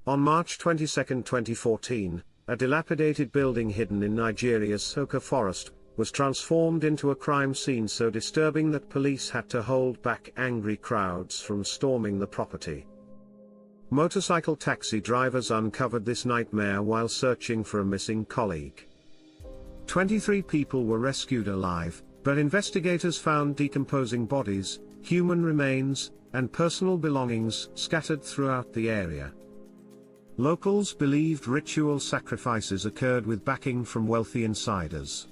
On March 22, 2014, a dilapidated building hidden in Nigeria's Soka Forest was transformed into a crime scene so disturbing that police had to hold back angry crowds from storming the property. Motorcycle taxi drivers uncovered this nightmare while searching for a missing colleague. 23 people were rescued alive, but investigators found decomposing bodies, human remains, and personal belongings scattered throughout the area. Locals believed ritual sacrifices occurred with backing from wealthy insiders.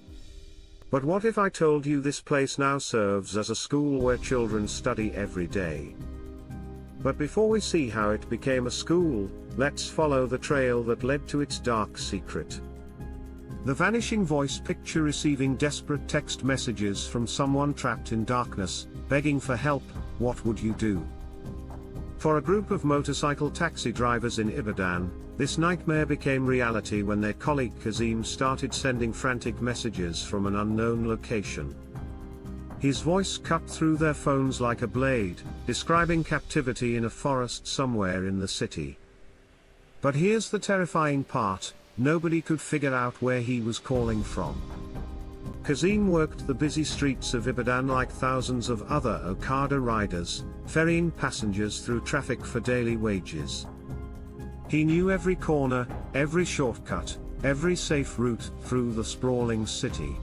But what if I told you this place now serves as a school where children study every day? But before we see how it became a school, let's follow the trail that led to its dark secret. The Vanishing Voice picture receiving desperate text messages from someone trapped in darkness, begging for help. What would you do? For a group of motorcycle taxi drivers in Ibadan, this nightmare became reality when their colleague Kazim started sending frantic messages from an unknown location. His voice cut through their phones like a blade, describing captivity in a forest somewhere in the city. But here's the terrifying part: nobody could figure out where he was calling from. Kazim worked the busy streets of Ibadan like thousands of other Okada riders, ferrying passengers through traffic for daily wages. He knew every corner, every shortcut, every safe route through the sprawling city.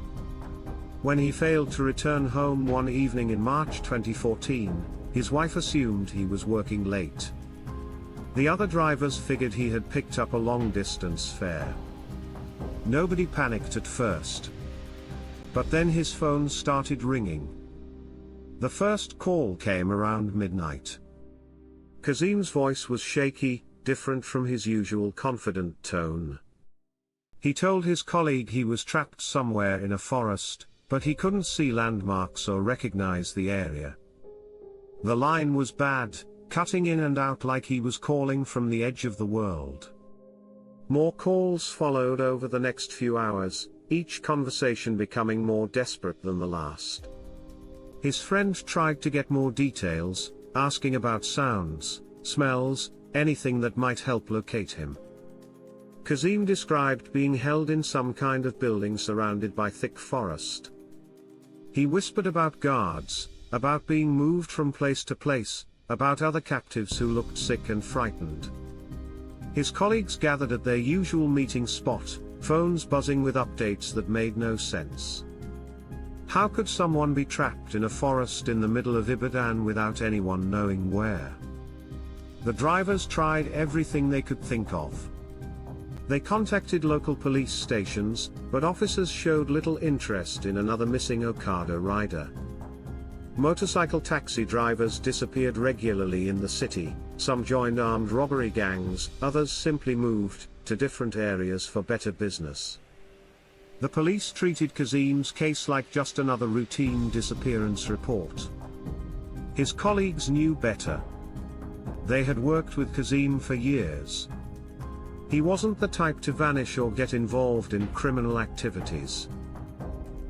When he failed to return home one evening in March 2014, his wife assumed he was working late. The other drivers figured he had picked up a long-distance fare. Nobody panicked at first. But then his phone started ringing. The first call came around midnight. Kazim's voice was shaky, different from his usual confident tone. He told his colleague he was trapped somewhere in a forest, but he couldn't see landmarks or recognize the area. The line was bad, cutting in and out like he was calling from the edge of the world. More calls followed over the next few hours, each conversation becoming more desperate than the last. His friend tried to get more details, asking about sounds, smells, anything that might help locate him. Kazim described being held in some kind of building surrounded by thick forest. He whispered about guards, about being moved from place to place, about other captives who looked sick and frightened. His colleagues gathered at their usual meeting spot, phones buzzing with updates that made no sense. How could someone be trapped in a forest in the middle of Ibadan without anyone knowing where? The drivers tried everything they could think of. They contacted local police stations, but officers showed little interest in another missing Okada rider. Motorcycle taxi drivers disappeared regularly in the city, some joined armed robbery gangs, others simply moved to different areas for better business. The police treated Kazim's case like just another routine disappearance report. His colleagues knew better. They had worked with Kazim for years. He wasn't the type to vanish or get involved in criminal activities.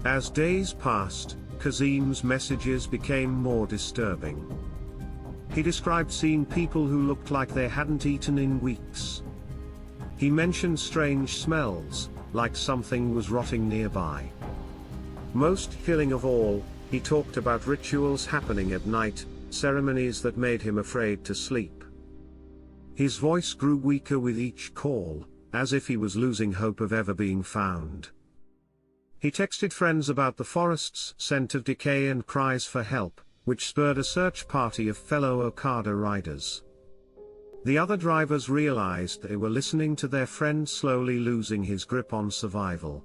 As days passed, Kazim's messages became more disturbing. He described seeing people who looked like they hadn't eaten in weeks. He mentioned strange smells, like something was rotting nearby. Most chilling of all, he talked about rituals happening at night, ceremonies that made him afraid to sleep. His voice grew weaker with each call, as if he was losing hope of ever being found. He texted friends about the forest's scent of decay and cries for help, which spurred a search party of fellow Okada riders. The other drivers realized they were listening to their friend slowly losing his grip on survival.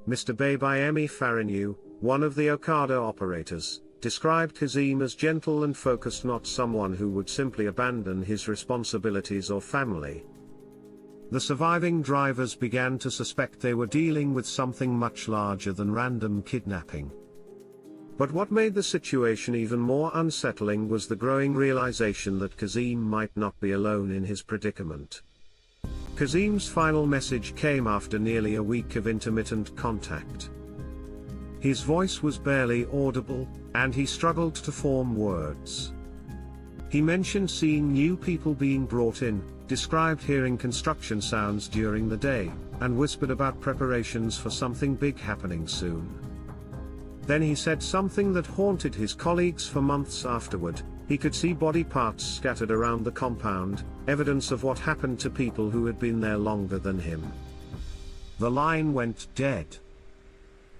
Mr. Babayemi Farinu, one of the Okada operators, described Kazim as gentle and focused, not someone who would simply abandon his responsibilities or family. The surviving drivers began to suspect they were dealing with something much larger than random kidnapping. But what made the situation even more unsettling was the growing realization that Kazim might not be alone in his predicament. Kazim's final message came after nearly a week of intermittent contact. His voice was barely audible, and he struggled to form words. He mentioned seeing new people being brought in, described hearing construction sounds during the day, and whispered about preparations for something big happening soon. Then he said something that haunted his colleagues for months afterward. He could see body parts scattered around the compound, evidence of what happened to people who had been there longer than him. The line went dead.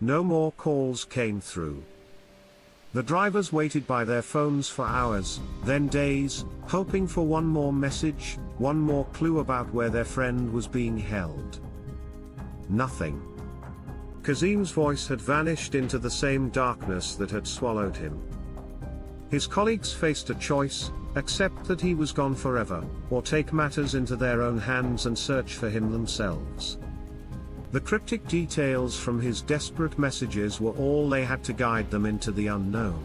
No more calls came through. The drivers waited by their phones for hours, then days, hoping for one more message, one more clue about where their friend was being held. Nothing. Kazim's voice had vanished into the same darkness that had swallowed him. His colleagues faced a choice: accept that he was gone forever, or take matters into their own hands and search for him themselves. The cryptic details from his desperate messages were all they had to guide them into the unknown.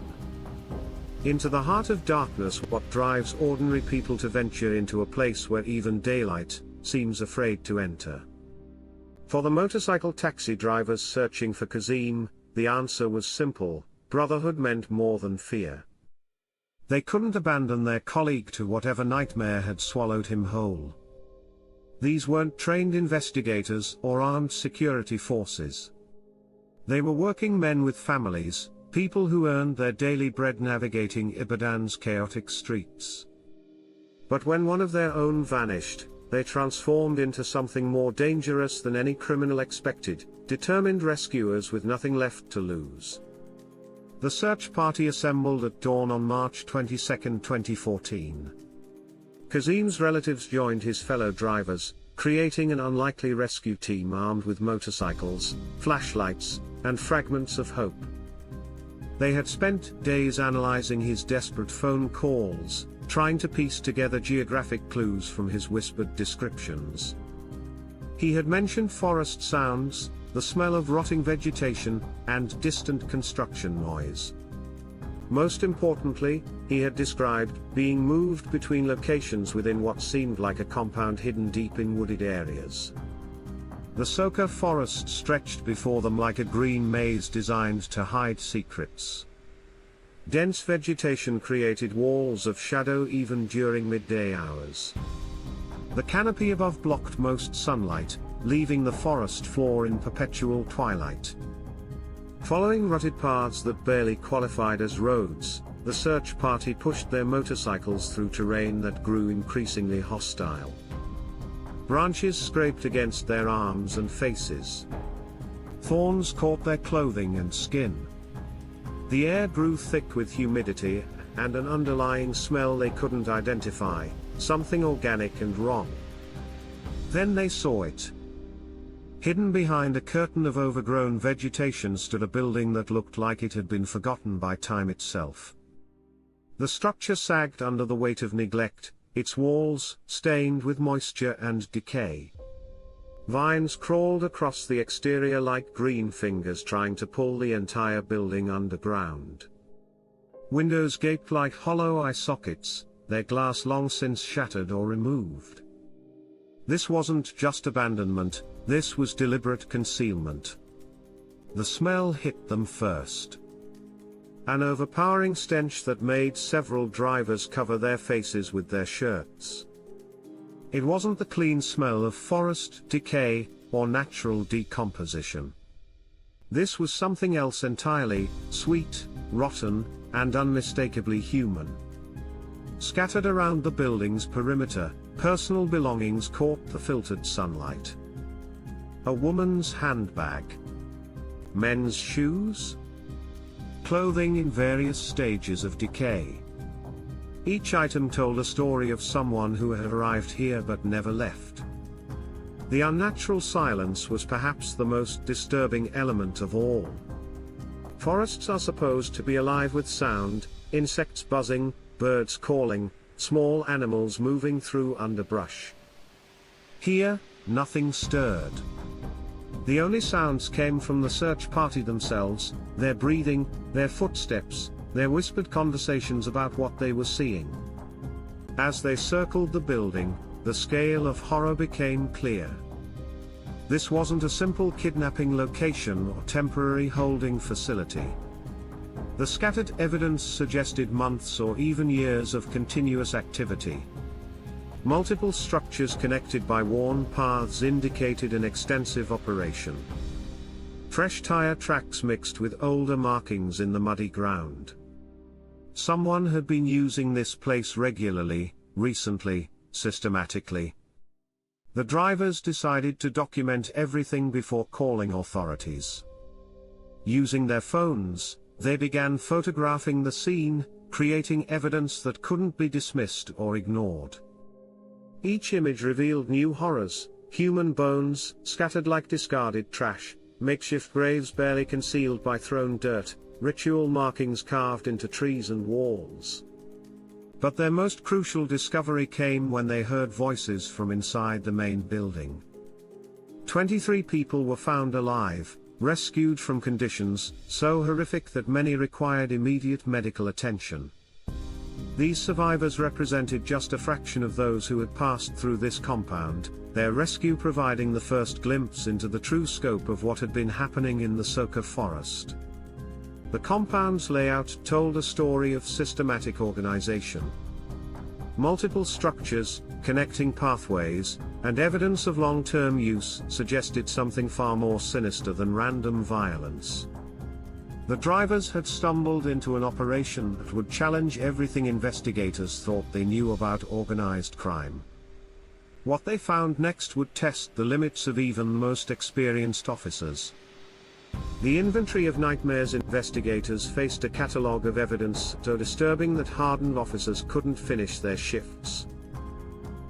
Into the heart of darkness, what drives ordinary people to venture into a place where even daylight seems afraid to enter? For the motorcycle taxi drivers searching for Kazim, the answer was simple: brotherhood meant more than fear. They couldn't abandon their colleague to whatever nightmare had swallowed him whole. These weren't trained investigators or armed security forces. They were working men with families, people who earned their daily bread navigating Ibadan's chaotic streets. But when one of their own vanished, they transformed into something more dangerous than any criminal expected: determined rescuers with nothing left to lose. The search party assembled at dawn on March 22, 2014. Kazim's relatives joined his fellow drivers, creating an unlikely rescue team armed with motorcycles, flashlights, and fragments of hope. They had spent days analyzing his desperate phone calls, trying to piece together geographic clues from his whispered descriptions. He had mentioned forest sounds, the smell of rotting vegetation, and distant construction noise. Most importantly, he had described being moved between locations within what seemed like a compound hidden deep in wooded areas. The Soka Forest stretched before them like a green maze designed to hide secrets. Dense vegetation created walls of shadow even during midday hours. The canopy above blocked most sunlight, leaving the forest floor in perpetual twilight. Following rutted paths that barely qualified as roads, the search party pushed their motorcycles through terrain that grew increasingly hostile. Branches scraped against their arms and faces. Thorns caught their clothing and skin. The air grew thick with humidity, and an underlying smell they couldn't identify, something organic and wrong. Then they saw it. Hidden behind a curtain of overgrown vegetation stood a building that looked like it had been forgotten by time itself. The structure sagged under the weight of neglect, its walls stained with moisture and decay. Vines crawled across the exterior like green fingers trying to pull the entire building underground. Windows gaped like hollow eye sockets, their glass long since shattered or removed. This wasn't just abandonment, this was deliberate concealment. The smell hit them first. An overpowering stench that made several drivers cover their faces with their shirts. It wasn't the clean smell of forest decay or natural decomposition. This was something else entirely: sweet, rotten, and unmistakably human. Scattered around the building's perimeter, personal belongings caught the filtered sunlight. A woman's handbag. Men's shoes. Clothing in various stages of decay. Each item told a story of someone who had arrived here but never left. The unnatural silence was perhaps the most disturbing element of all. Forests are supposed to be alive with sound: insects buzzing, birds calling, small animals moving through underbrush. Here, nothing stirred. The only sounds came from the search party themselves, their breathing, their footsteps, their whispered conversations about what they were seeing. As they circled the building, the scale of horror became clear. This wasn't a simple kidnapping location or temporary holding facility. The scattered evidence suggested months or even years of continuous activity. Multiple structures connected by worn paths indicated an extensive operation. Fresh tire tracks mixed with older markings in the muddy ground. Someone had been using this place regularly, recently, systematically. The drivers decided to document everything before calling authorities. Using their phones, they began photographing the scene, creating evidence that couldn't be dismissed or ignored. Each image revealed new horrors: human bones, scattered like discarded trash, makeshift graves barely concealed by thrown dirt, ritual markings carved into trees and walls. But their most crucial discovery came when they heard voices from inside the main building. 23 people were found alive, rescued from conditions so horrific that many required immediate medical attention. These survivors represented just a fraction of those who had passed through this compound, their rescue providing the first glimpse into the true scope of what had been happening in the Soka Forest. The compound's layout told a story of systematic organization. Multiple structures, connecting pathways, and evidence of long-term use suggested something far more sinister than random violence. The drivers had stumbled into an operation that would challenge everything investigators thought they knew about organized crime. What they found next would test the limits of even the most experienced officers. The inventory of nightmares. Investigators faced a catalogue of evidence so disturbing that hardened officers couldn't finish their shifts.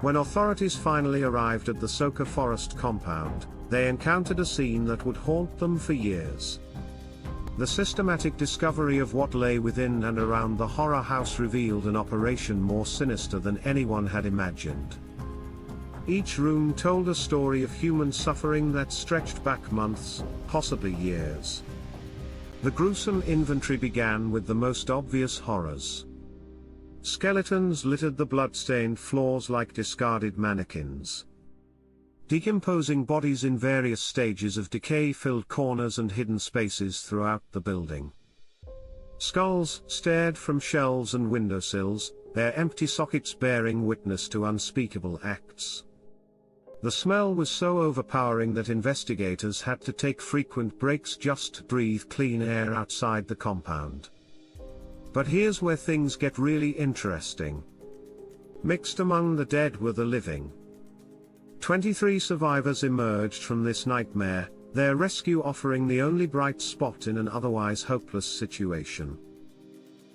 When authorities finally arrived at the Soka Forest compound, they encountered a scene that would haunt them for years. The systematic discovery of what lay within and around the horror house revealed an operation more sinister than anyone had imagined. Each room told a story of human suffering that stretched back months, possibly years. The gruesome inventory began with the most obvious horrors. Skeletons littered the blood-stained floors like discarded mannequins. Decomposing bodies in various stages of decay filled corners and hidden spaces throughout the building. Skulls stared from shelves and windowsills, their empty sockets bearing witness to unspeakable acts. The smell was so overpowering that investigators had to take frequent breaks just to breathe clean air outside the compound. But here's where things get really interesting. Mixed among the dead were the living. 23 survivors emerged from this nightmare, their rescue offering the only bright spot in an otherwise hopeless situation.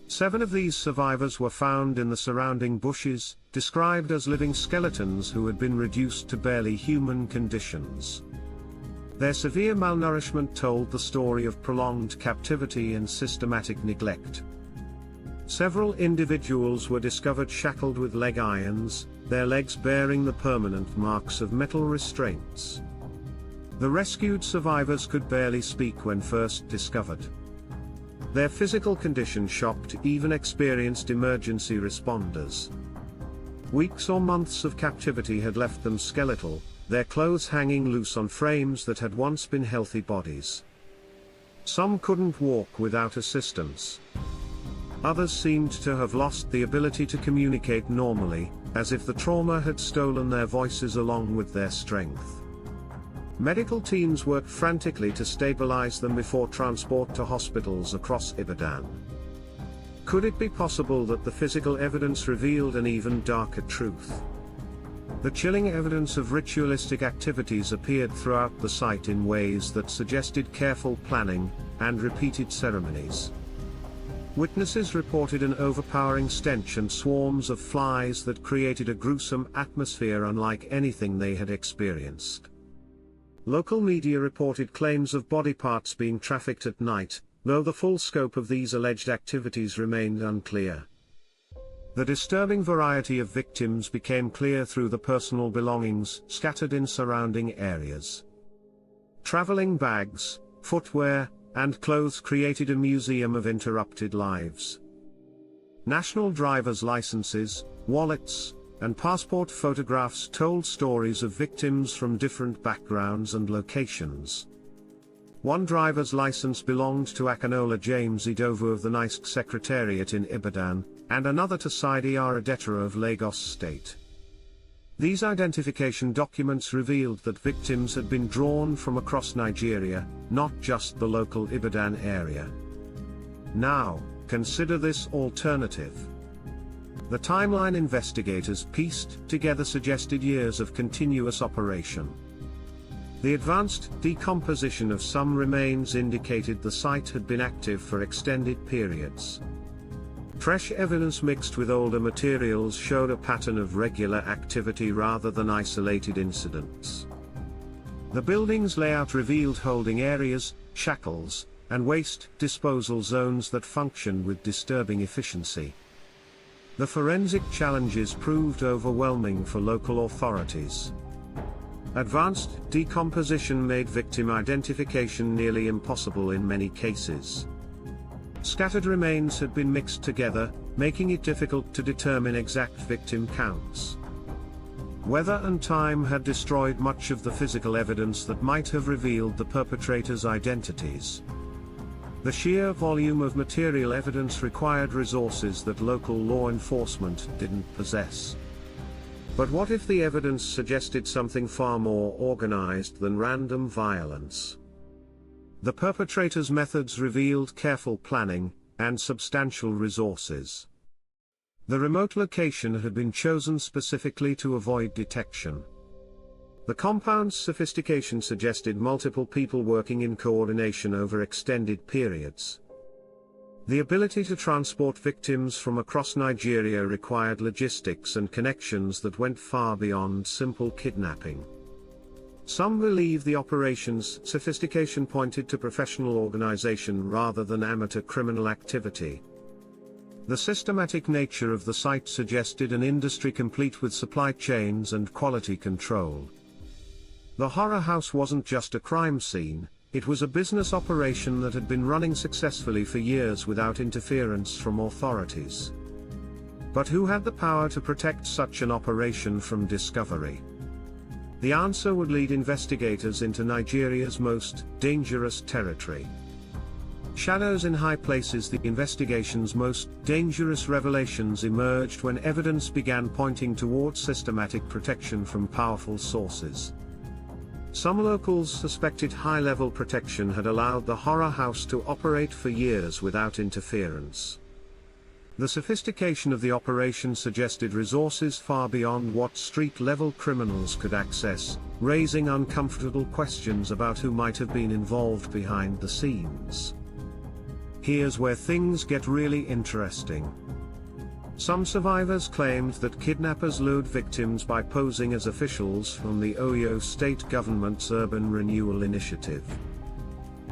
7 of these survivors were found in the surrounding bushes, described as living skeletons who had been reduced to barely human conditions. Their severe malnourishment told the story of prolonged captivity and systematic neglect. Several individuals were discovered shackled with leg irons, their legs bearing the permanent marks of metal restraints. The rescued survivors could barely speak when first discovered. Their physical condition shocked even experienced emergency responders. Weeks or months of captivity had left them skeletal, their clothes hanging loose on frames that had once been healthy bodies. Some couldn't walk without assistance. Others seemed to have lost the ability to communicate normally, as if the trauma had stolen their voices along with their strength. Medical teams worked frantically to stabilize them before transport to hospitals across Ibadan. Could it be possible that the physical evidence revealed an even darker truth? The chilling evidence of ritualistic activities appeared throughout the site in ways that suggested careful planning and repeated ceremonies. Witnesses reported an overpowering stench and swarms of flies that created a gruesome atmosphere unlike anything they had experienced. Local media reported claims of body parts being trafficked at night, though the full scope of these alleged activities remained unclear. The disturbing variety of victims became clear through the personal belongings scattered in surrounding areas. Traveling bags, footwear, and clothes created a museum of interrupted lives. National driver's licenses, wallets, and passport photographs told stories of victims from different backgrounds and locations. One driver's license belonged to Akinola James Idowu of the NISC Secretariat in Ibadan, and another to Saidi Aradeta of Lagos State. These identification documents revealed that victims had been drawn from across Nigeria, not just the local Ibadan area. Now, consider this alternative. The timeline investigators pieced together suggested years of continuous operation. The advanced decomposition of some remains indicated the site had been active for extended periods. Fresh evidence mixed with older materials showed a pattern of regular activity rather than isolated incidents. The building's layout revealed holding areas, shackles, and waste disposal zones that functioned with disturbing efficiency. The forensic challenges proved overwhelming for local authorities. Advanced decomposition made victim identification nearly impossible in many cases. Scattered remains had been mixed together, making it difficult to determine exact victim counts. Weather and time had destroyed much of the physical evidence that might have revealed the perpetrators' identities. The sheer volume of material evidence required resources that local law enforcement didn't possess. But what if the evidence suggested something far more organized than random violence? The perpetrators' methods revealed careful planning and substantial resources. The remote location had been chosen specifically to avoid detection. The compound's sophistication suggested multiple people working in coordination over extended periods. The ability to transport victims from across Nigeria required logistics and connections that went far beyond simple kidnapping. Some believe the operation's sophistication pointed to professional organization rather than amateur criminal activity. The systematic nature of the site suggested an industry complete with supply chains and quality control. The horror house wasn't just a crime scene, it was a business operation that had been running successfully for years without interference from authorities. But who had the power to protect such an operation from discovery? The answer would lead investigators into Nigeria's most dangerous territory. Shadows in high places. The investigation's most dangerous revelations emerged when evidence began pointing toward systematic protection from powerful sources. Some locals suspected high-level protection had allowed the horror house to operate for years without interference. The sophistication of the operation suggested resources far beyond what street-level criminals could access, raising uncomfortable questions about who might have been involved behind the scenes. Here's where things get really interesting. Some survivors claimed that kidnappers lured victims by posing as officials from the Oyo state government's urban renewal initiative.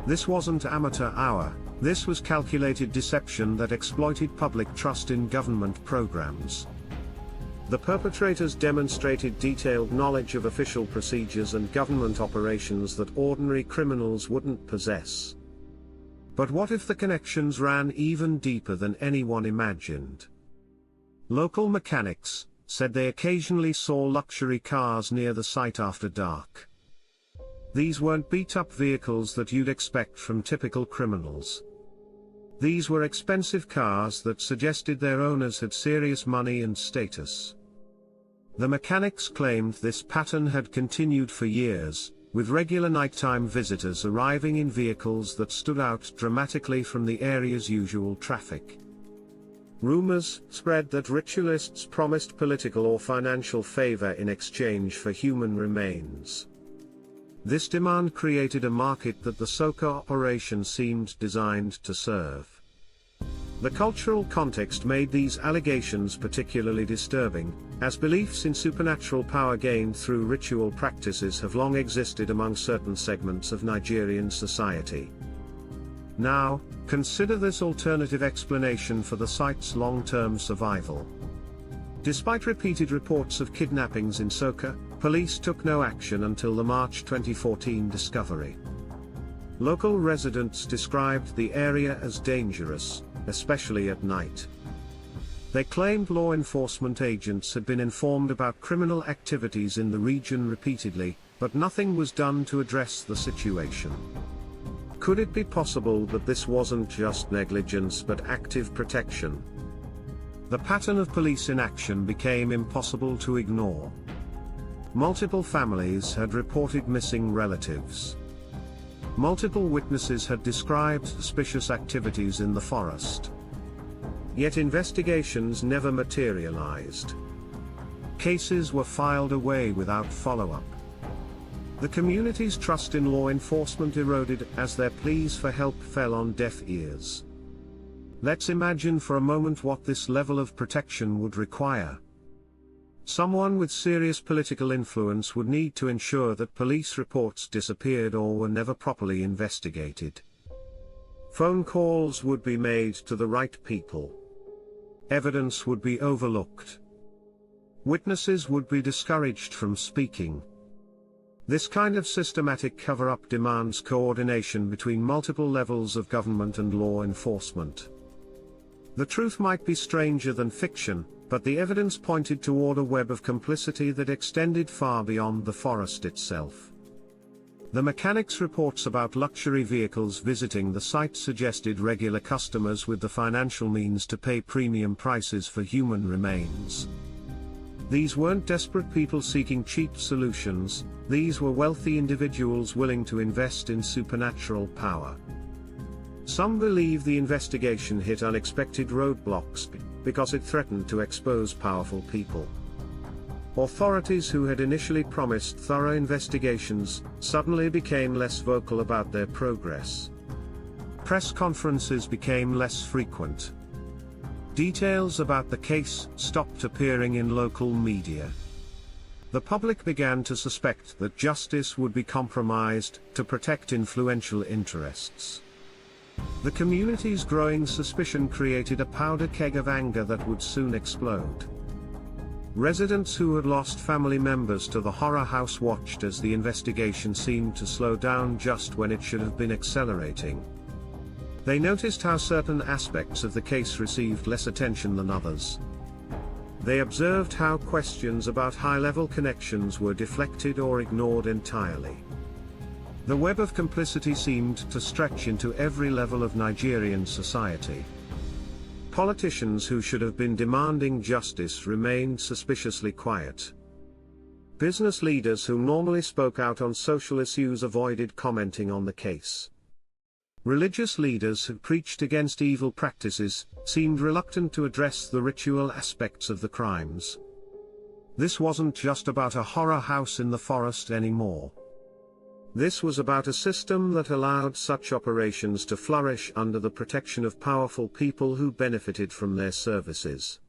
This wasn't amateur hour. This was calculated deception that exploited public trust in government programs. The perpetrators demonstrated detailed knowledge of official procedures and government operations that ordinary criminals wouldn't possess. But what if the connections ran even deeper than anyone imagined? Local mechanics said they occasionally saw luxury cars near the site after dark. These weren't beat-up vehicles that you'd expect from typical criminals. These were expensive cars that suggested their owners had serious money and status. The mechanics claimed this pattern had continued for years, with regular nighttime visitors arriving in vehicles that stood out dramatically from the area's usual traffic. Rumors spread that ritualists promised political or financial favor in exchange for human remains. This demand created a market that the Soka operation seemed designed to serve. The cultural context made these allegations particularly disturbing, as beliefs in supernatural power gained through ritual practices have long existed among certain segments of Nigerian society. Now, consider this alternative explanation for the site's long-term survival. Despite repeated reports of kidnappings in Soka, police took no action until the March 2014 discovery. Local residents described the area as dangerous, especially at night. They claimed law enforcement agents had been informed about criminal activities in the region repeatedly, but nothing was done to address the situation. could it be possible that this wasn't just negligence but active protection? The pattern of police inaction became impossible to ignore. Multiple families had reported missing relatives. Multiple witnesses had described suspicious activities in the forest. Yet investigations never materialized. Cases were filed away without follow-up. The community's trust in law enforcement eroded as their pleas for help fell on deaf ears. Let's imagine for a moment what this level of protection would require. Someone with serious political influence would need to ensure that police reports disappeared or were never properly investigated. Phone calls would be made to the right people. Evidence would be overlooked. Witnesses would be discouraged from speaking. This kind of systematic cover-up demands coordination between multiple levels of government and law enforcement. The truth might be stranger than fiction, but the evidence pointed toward a web of complicity that extended far beyond the forest itself. The mechanics' reports about luxury vehicles visiting the site suggested regular customers with the financial means to pay premium prices for human remains. These weren't desperate people seeking cheap solutions, these were wealthy individuals willing to invest in supernatural power. Some believe the investigation hit unexpected roadblocks because it threatened to expose powerful people. Authorities who had initially promised thorough investigations suddenly became less vocal about their progress. Press conferences became less frequent. Details about the case stopped appearing in local media. The public began to suspect that justice would be compromised to protect influential interests. The community's growing suspicion created a powder keg of anger that would soon explode. Residents who had lost family members to the horror house watched as the investigation seemed to slow down just when it should have been accelerating. They noticed how certain aspects of the case received less attention than others. They observed how questions about high-level connections were deflected or ignored entirely. The web of complicity seemed to stretch into every level of Nigerian society. Politicians who should have been demanding justice remained suspiciously quiet. Business leaders who normally spoke out on social issues avoided commenting on the case. Religious leaders who preached against evil practices seemed reluctant to address the ritual aspects of the crimes. This wasn't just about a horror house in the forest anymore. This was about a system that allowed such operations to flourish under the protection of powerful people who benefited from their services.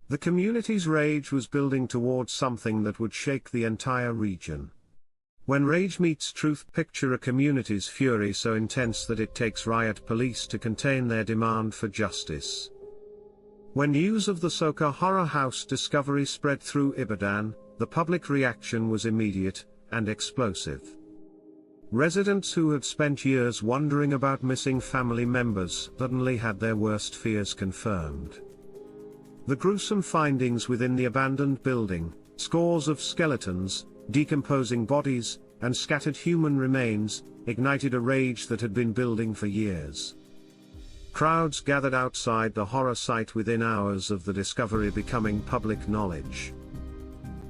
The community's rage was building towards something that would shake the entire region. When rage meets truth, picture a community's fury so intense that it takes riot police to contain their demand for justice. When news of the Soka horror house discovery spread through Ibadan, the public reaction was immediate and explosive. Residents who had spent years wondering about missing family members suddenly had their worst fears confirmed. The gruesome findings within the abandoned building, scores of skeletons, decomposing bodies, and scattered human remains, ignited a rage that had been building for years. Crowds gathered outside the horror site within hours of the discovery becoming public knowledge.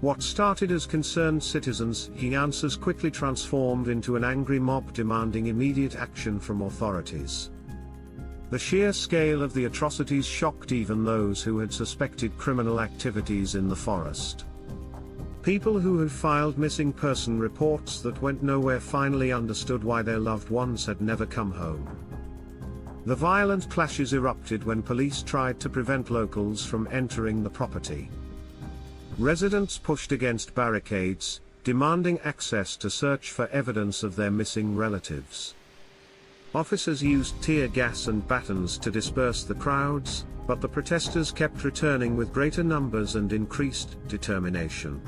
What started as concerned citizens, answers quickly transformed into an angry mob demanding immediate action from authorities. The sheer scale of the atrocities shocked even those who had suspected criminal activities in the forest. People who had filed missing person reports that went nowhere finally understood why their loved ones had never come home. The violent clashes erupted when police tried to prevent locals from entering the property. Residents pushed against barricades, demanding access to search for evidence of their missing relatives. Officers used tear gas and batons to disperse the crowds, but the protesters kept returning with greater numbers and increased determination.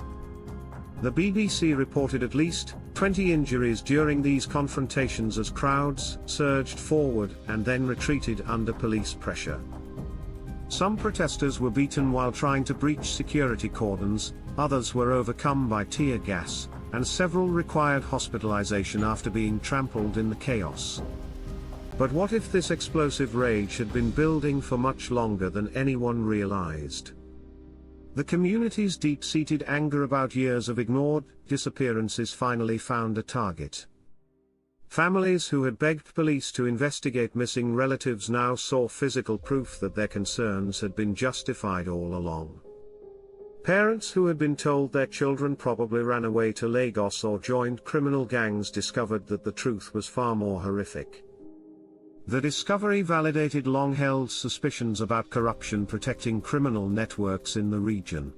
The BBC reported at least 20 injuries during these confrontations as crowds surged forward and then retreated under police pressure. Some protesters were beaten while trying to breach security cordons, others were overcome by tear gas, and several required hospitalization after being trampled in the chaos. But what if this explosive rage had been building for much longer than anyone realized? The community's deep-seated anger about years of ignored disappearances finally found a target. Families who had begged police to investigate missing relatives now saw physical proof that their concerns had been justified all along. Parents who had been told their children probably ran away to Lagos or joined criminal gangs discovered that the truth was far more horrific. The discovery validated long-held suspicions about corruption protecting criminal networks in the region.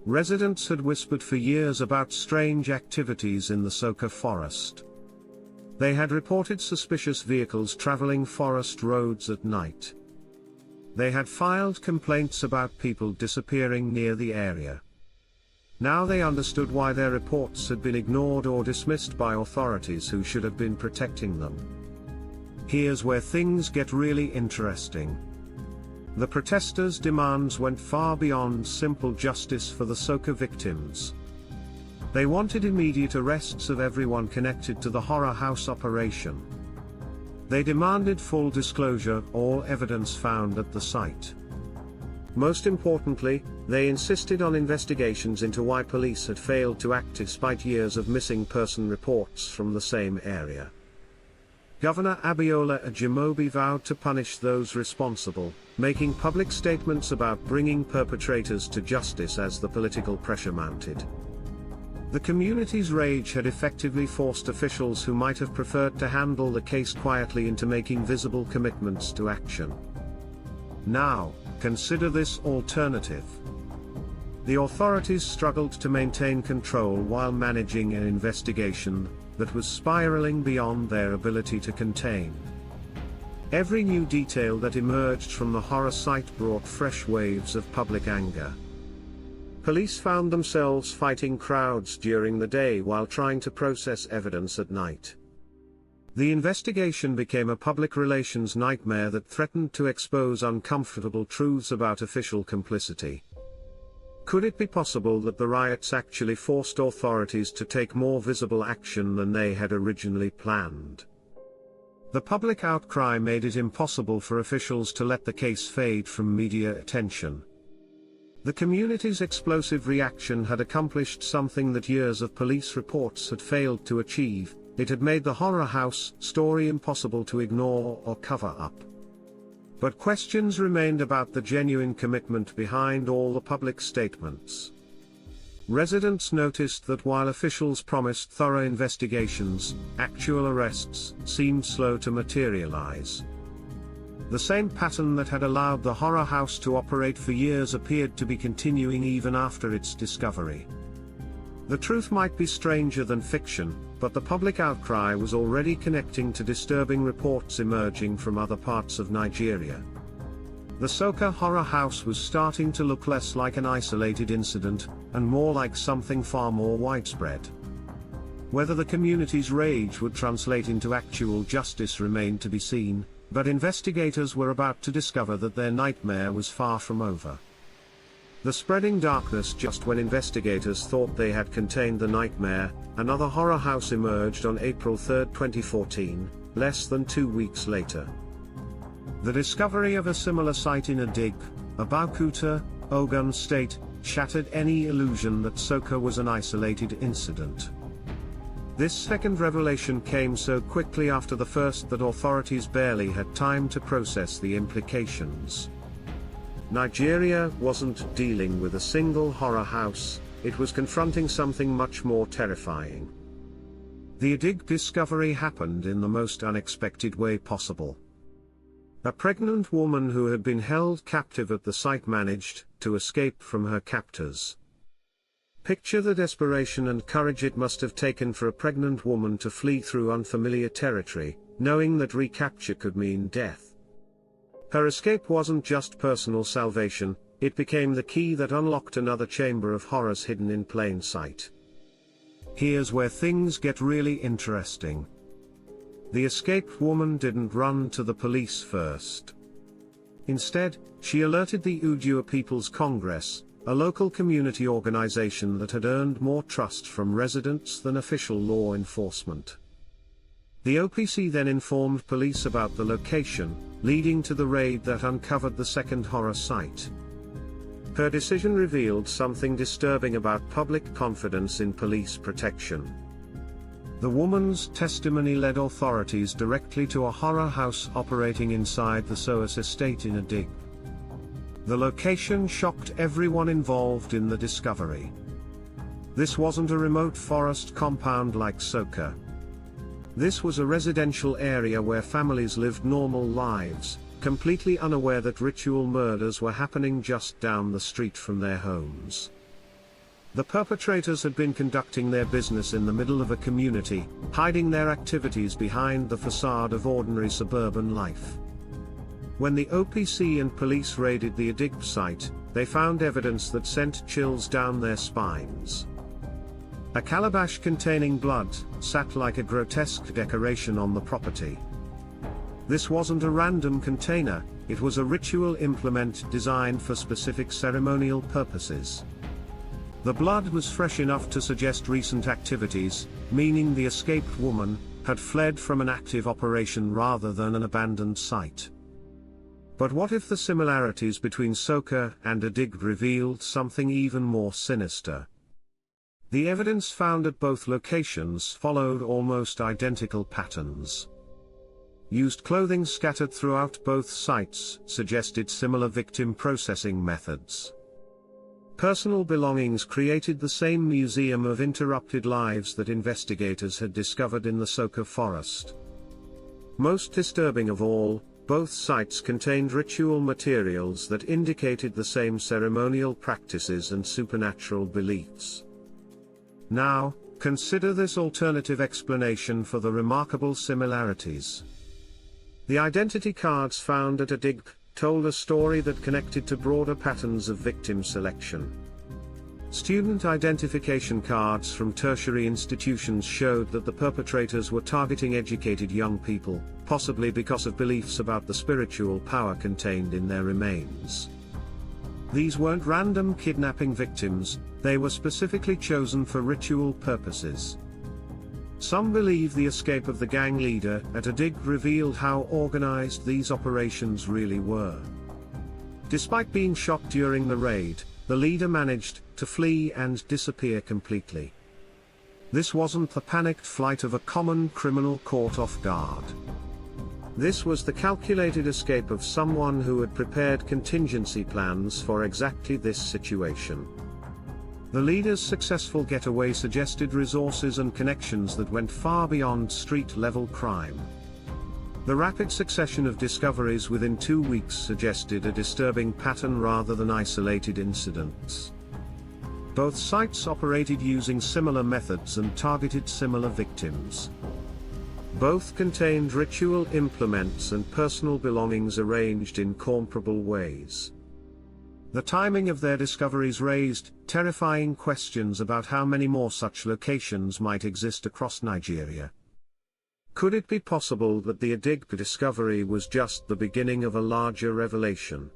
Residents had whispered for years about strange activities in the Soka Forest. They had reported suspicious vehicles traveling forest roads at night. They had filed complaints about people disappearing near the area. Now they understood why their reports had been ignored or dismissed by authorities who should have been protecting them. Here's where things get really interesting. The protesters' demands went far beyond simple justice for the Soka victims. They wanted immediate arrests of everyone connected to the horror house operation. They demanded full disclosure, all evidence found at the site. Most importantly, they insisted on investigations into why police had failed to act despite years of missing person reports from the same area. Governor Abiola Ajimobi vowed to punish those responsible, making public statements about bringing perpetrators to justice as the political pressure mounted. The community's rage had effectively forced officials who might have preferred to handle the case quietly into making visible commitments to action. Now, consider this alternative. The authorities struggled to maintain control while managing an investigation that was spiraling beyond their ability to contain. Every new detail that emerged from the horror site brought fresh waves of public anger. Police found themselves fighting crowds during the day while trying to process evidence at night. The investigation became a public relations nightmare that threatened to expose uncomfortable truths about official complicity. Could it be possible that the riots actually forced authorities to take more visible action than they had originally planned? The public outcry made it impossible for officials to let the case fade from media attention. The community's explosive reaction had accomplished something that years of police reports had failed to achieve. It had made the horror house story impossible to ignore or cover up. But questions remained about the genuine commitment behind all the public statements. Residents noticed that while officials promised thorough investigations, actual arrests seemed slow to materialize. The same pattern that had allowed the horror house to operate for years appeared to be continuing even after its discovery. The truth might be stranger than fiction, but the public outcry was already connecting to disturbing reports emerging from other parts of Nigeria. The Soka horror house was starting to look less like an isolated incident, and more like something far more widespread. Whether the community's rage would translate into actual justice remained to be seen, but investigators were about to discover that their nightmare was far from over. The spreading darkness. Just when investigators thought they had contained the nightmare, another horror house emerged on April 3, 2014, less than 2 weeks later. The discovery of a similar site in Abakuta, Ogun State, shattered any illusion that Soka was an isolated incident. This second revelation came so quickly after the first that authorities barely had time to process the implications. Nigeria wasn't dealing with a single horror house, it was confronting something much more terrifying. The Adig discovery happened in the most unexpected way possible. A pregnant woman who had been held captive at the site managed to escape from her captors. Picture the desperation and courage it must have taken for a pregnant woman to flee through unfamiliar territory, knowing that recapture could mean death. Her escape wasn't just personal salvation, it became the key that unlocked another chamber of horrors hidden in plain sight. Here's where things get really interesting. The escaped woman didn't run to the police first. Instead, she alerted the Udua People's Congress, a local community organization that had earned more trust from residents than official law enforcement. The OPC then informed police about the location, leading to the raid that uncovered the second horror site. Her decision revealed something disturbing about public confidence in police protection. The woman's testimony led authorities directly to a horror house operating inside the Soas estate in a dig. The location shocked everyone involved in the discovery. This wasn't a remote forest compound like Soka. This was a residential area where families lived normal lives, completely unaware that ritual murders were happening just down the street from their homes. The perpetrators had been conducting their business in the middle of a community, hiding their activities behind the facade of ordinary suburban life. When the OPC and police raided the dig site, they found evidence that sent chills down their spines. A calabash containing blood sat like a grotesque decoration on the property. This wasn't a random container, it was a ritual implement designed for specific ceremonial purposes. The blood was fresh enough to suggest recent activities, meaning the escaped woman had fled from an active operation rather than an abandoned site. But what if the similarities between Soka and a dig revealed something even more sinister? The evidence found at both locations followed almost identical patterns. Used clothing scattered throughout both sites suggested similar victim processing methods. Personal belongings created the same museum of interrupted lives that investigators had discovered in the Soka Forest. Most disturbing of all, both sites contained ritual materials that indicated the same ceremonial practices and supernatural beliefs. Now, consider this alternative explanation for the remarkable similarities. The identity cards found at a dig told a story that connected to broader patterns of victim selection. Student identification cards from tertiary institutions showed that the perpetrators were targeting educated young people, possibly because of beliefs about the spiritual power contained in their remains. These weren't random kidnapping victims, they were specifically chosen for ritual purposes. Some believe the escape of the gang leader at a dig revealed how organized these operations really were. Despite being shot during the raid, the leader managed to flee and disappear completely. This wasn't the panicked flight of a common criminal caught off guard. This was the calculated escape of someone who had prepared contingency plans for exactly this situation. The leader's successful getaway suggested resources and connections that went far beyond street-level crime. The rapid succession of discoveries within 2 weeks suggested a disturbing pattern rather than isolated incidents. Both sites operated using similar methods and targeted similar victims. Both contained ritual implements and personal belongings arranged in comparable ways. The timing of their discoveries raised terrifying questions about how many more such locations might exist across Nigeria. Could it be possible that the Adig discovery was just the beginning of a larger revelation?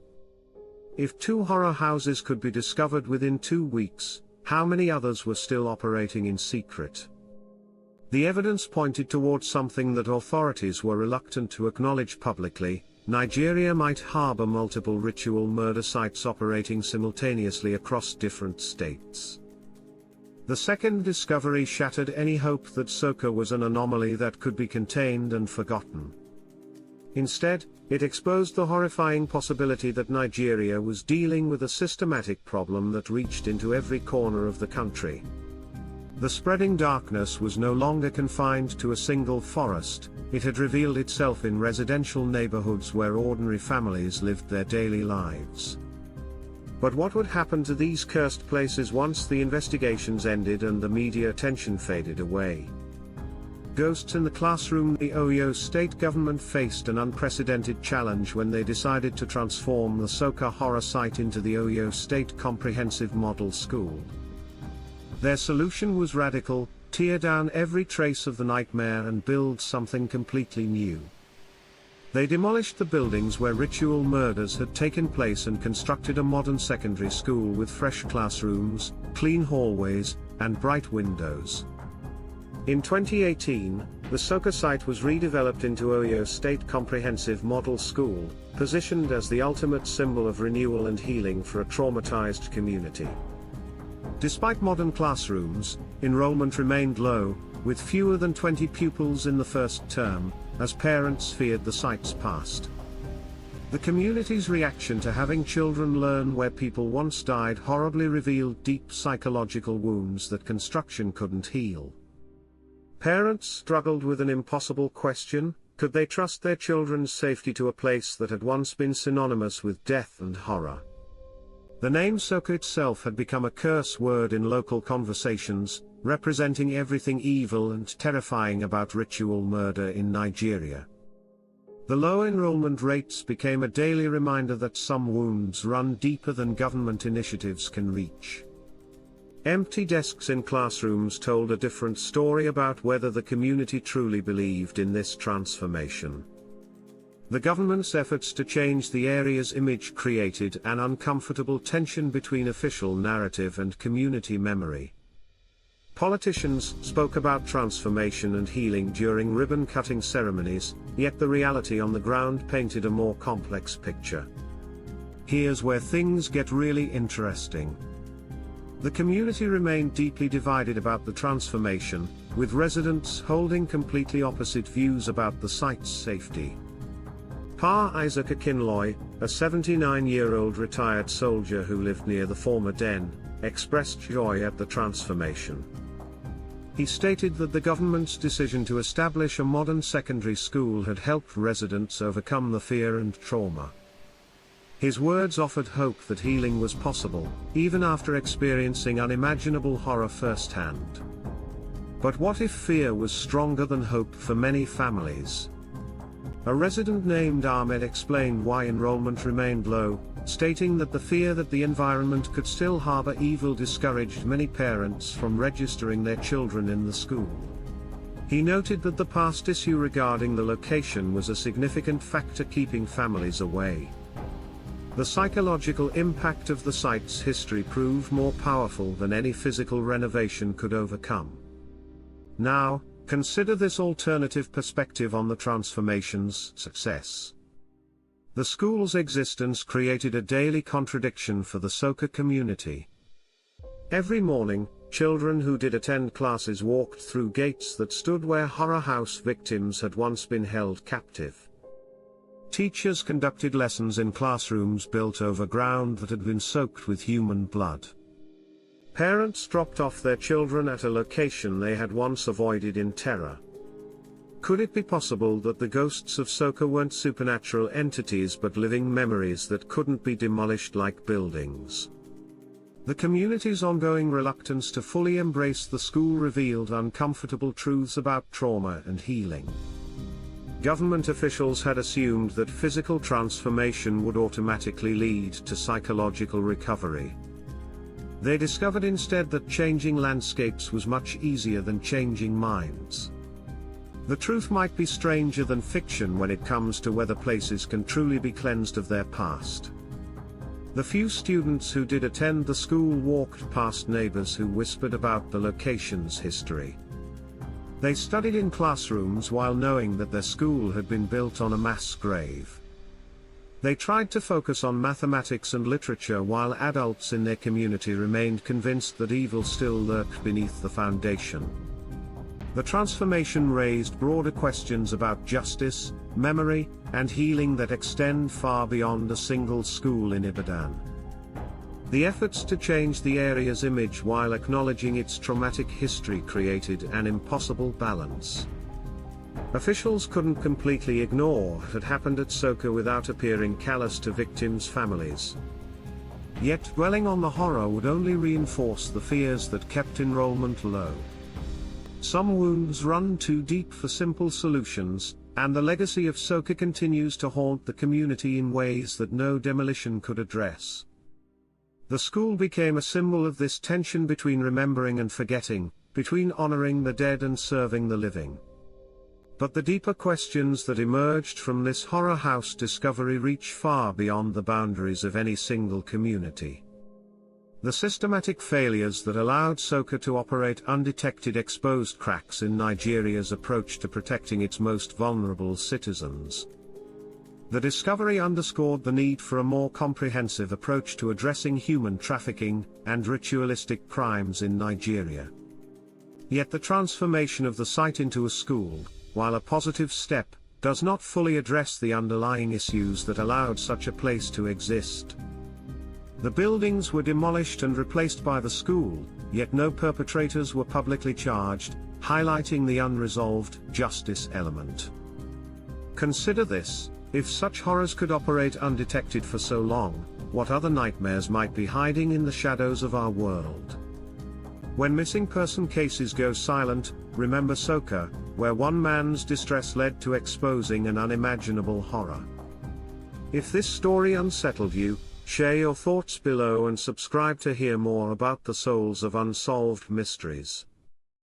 If 2 horror houses could be discovered within 2 weeks, how many others were still operating in secret? The evidence pointed towards something that authorities were reluctant to acknowledge publicly: Nigeria might harbor multiple ritual murder sites operating simultaneously across different states. The second discovery shattered any hope that Soka was an anomaly that could be contained and forgotten. Instead, it exposed the horrifying possibility that Nigeria was dealing with a systematic problem that reached into every corner of the country. The spreading darkness was no longer confined to a single forest, it had revealed itself in residential neighborhoods where ordinary families lived their daily lives. But what would happen to these cursed places once the investigations ended and the media attention faded away? Ghosts in the classroom. The Oyo state government faced an unprecedented challenge when they decided to transform the Soka horror site into the Oyo State Comprehensive Model School. Their solution was radical: tear down every trace of the nightmare and build something completely new. They demolished the buildings where ritual murders had taken place and constructed a modern secondary school with fresh classrooms, clean hallways, and bright windows. In 2018, the Soka site was redeveloped into Oyo State Comprehensive Model School, positioned as the ultimate symbol of renewal and healing for a traumatized community. Despite modern classrooms, enrollment remained low, with fewer than 20 pupils in the first term, as parents feared the site's past. The community's reaction to having children learn where people once died horribly revealed deep psychological wounds that construction couldn't heal. Parents struggled with an impossible question: could they trust their children's safety to a place that had once been synonymous with death and horror? The name Soka itself had become a curse word in local conversations, representing everything evil and terrifying about ritual murder in Nigeria. The low enrollment rates became a daily reminder that some wounds run deeper than government initiatives can reach. Empty desks in classrooms told a different story about whether the community truly believed in this transformation. The government's efforts to change the area's image created an uncomfortable tension between official narrative and community memory. Politicians spoke about transformation and healing during ribbon-cutting ceremonies, yet the reality on the ground painted a more complex picture. Here's where things get really interesting. The community remained deeply divided about the transformation, with residents holding completely opposite views about the site's safety. Pa Isaac Akinloy, a 79-year-old retired soldier who lived near the former den, expressed joy at the transformation. He stated that the government's decision to establish a modern secondary school had helped residents overcome the fear and trauma. His words offered hope that healing was possible, even after experiencing unimaginable horror firsthand. But what if fear was stronger than hope for many families? A resident named Ahmed explained why enrollment remained low, stating that the fear that the environment could still harbor evil discouraged many parents from registering their children in the school. He noted that the past issue regarding the location was a significant factor keeping families away. The psychological impact of the site's history proved more powerful than any physical renovation could overcome. Now, consider this alternative perspective on the transformation's success. The school's existence created a daily contradiction for the Soka community. Every morning, children who did attend classes walked through gates that stood where horror house victims had once been held captive. Teachers conducted lessons in classrooms built over ground that had been soaked with human blood. Parents dropped off their children at a location they had once avoided in terror. Could it be possible that the ghosts of Soka weren't supernatural entities but living memories that couldn't be demolished like buildings? The community's ongoing reluctance to fully embrace the school revealed uncomfortable truths about trauma and healing. Government officials had assumed that physical transformation would automatically lead to psychological recovery. They discovered instead that changing landscapes was much easier than changing minds. The truth might be stranger than fiction when it comes to whether places can truly be cleansed of their past. The few students who did attend the school walked past neighbors who whispered about the location's history. They studied in classrooms while knowing that their school had been built on a mass grave. They tried to focus on mathematics and literature while adults in their community remained convinced that evil still lurked beneath the foundation. The transformation raised broader questions about justice, memory, and healing that extend far beyond a single school in Ibadan. The efforts to change the area's image while acknowledging its traumatic history created an impossible balance. Officials couldn't completely ignore what had happened at Soka without appearing callous to victims' families. Yet dwelling on the horror would only reinforce the fears that kept enrollment low. Some wounds run too deep for simple solutions, and the legacy of Soka continues to haunt the community in ways that no demolition could address. The school became a symbol of this tension between remembering and forgetting, between honoring the dead and serving the living. But the deeper questions that emerged from this horror house discovery reach far beyond the boundaries of any single community. The systematic failures that allowed Soka to operate undetected exposed cracks in Nigeria's approach to protecting its most vulnerable citizens. The discovery underscored the need for a more comprehensive approach to addressing human trafficking and ritualistic crimes in Nigeria. Yet the transformation of the site into a school, while a positive step, does not fully address the underlying issues that allowed such a place to exist. The buildings were demolished and replaced by the school, yet no perpetrators were publicly charged, highlighting the unresolved justice element. Consider this: if such horrors could operate undetected for so long, what other nightmares might be hiding in the shadows of our world? When missing person cases go silent, remember Soka, where one man's distress led to exposing an unimaginable horror. If this story unsettled you, share your thoughts below and subscribe to hear more about the souls of unsolved mysteries.